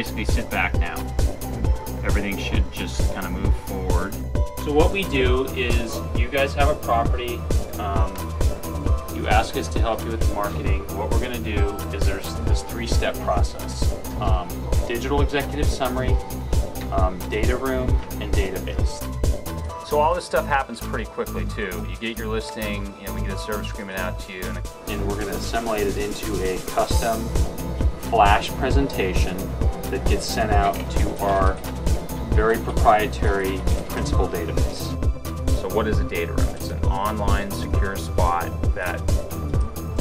basically sit back now. Everything should just kind of move forward. So what we do is, you guys have a property, you ask us to help you with the marketing. What we're going to do is there's this 3-step process. Digital executive summary, data room, and database. So all this stuff happens pretty quickly too. You get your listing, we get a service agreement out to you, and we're going to assimilate it into a custom flash presentation that gets sent out to our very proprietary principal database. So what is a data room? It's an online secure spot that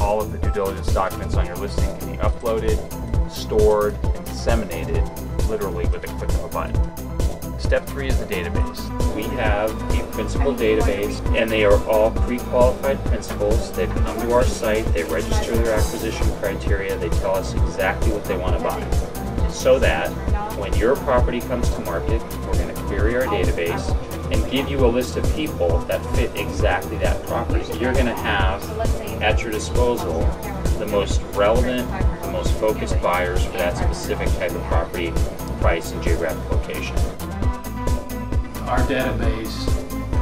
all of the due diligence documents on your listing can be uploaded, stored, and disseminated literally with a click of a button. Step 3 is the database. We have a principal database, and they are all pre-qualified principals. They come to our site, they register their acquisition criteria, they tell us exactly what they want to buy. So that when your property comes to market, we're going to query our database and give you a list of people that fit exactly that property. You're going to have at your disposal the most relevant, the most focused buyers for that specific type of property, price, and geographic location. Our database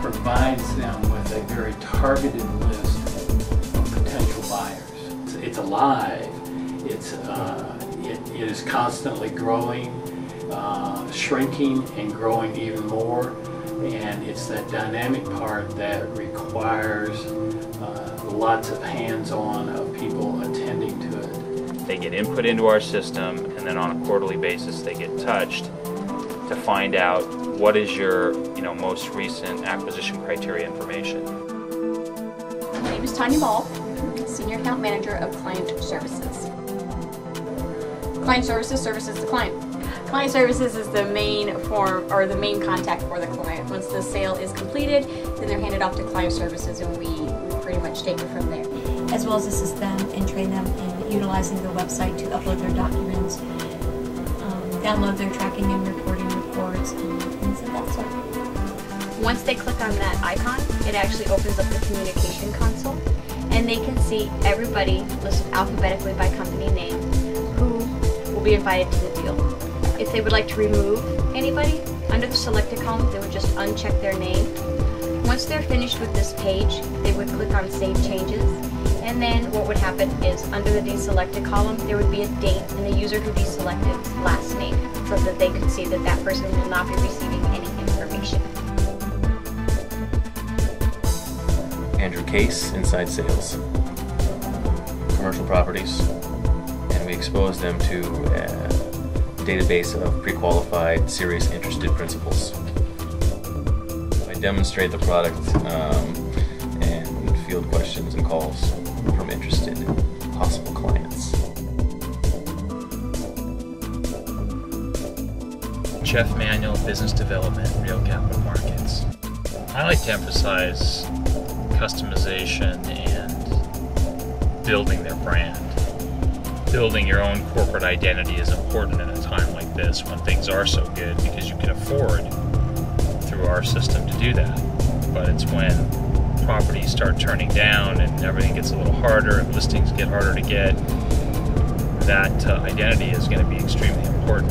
provides them with a very targeted list of potential buyers. It's alive. It is constantly growing, shrinking, and growing even more. And it's that dynamic part that requires lots of hands-on of people attending to it. They get input into our system, and then on a quarterly basis they get touched to find out what is your most recent acquisition criteria information. My name is Tanya Ball, Senior Account Manager of Client Services. Client Services services the client. Client Services is the main form, or the main contact for the client. Once the sale is completed, then they're handed off to Client Services, and we pretty much take it from there. As well as assist them and train them in utilizing the website to upload their documents, download their tracking and reporting reports, and things of that sort. Once they click on that icon, it actually opens up the communication console, and they can see everybody listed alphabetically by company name who will be invited to the deal. If they would like to remove anybody, under the selected column, they would just uncheck their name. Once they're finished with this page, they would click on Save Changes, and then what would happen is under the deselected column, there would be a date and the user who deselected last name, so that they could see that that person will not be receiving any information. Andrew Case, Inside Sales. Commercial properties, and we expose them to a database of pre-qualified, serious, interested principals. I demonstrate the product and field questions and calls from interested possible clients. Jeff Manuel, Business Development, Real Capital Markets. I like to emphasize customization and building their brand. Building your own corporate identity is important in a time like this when things are so good, because you can afford through our system to do that. But it's when properties start turning down and everything gets a little harder and listings get harder to get, that identity is going to be extremely important.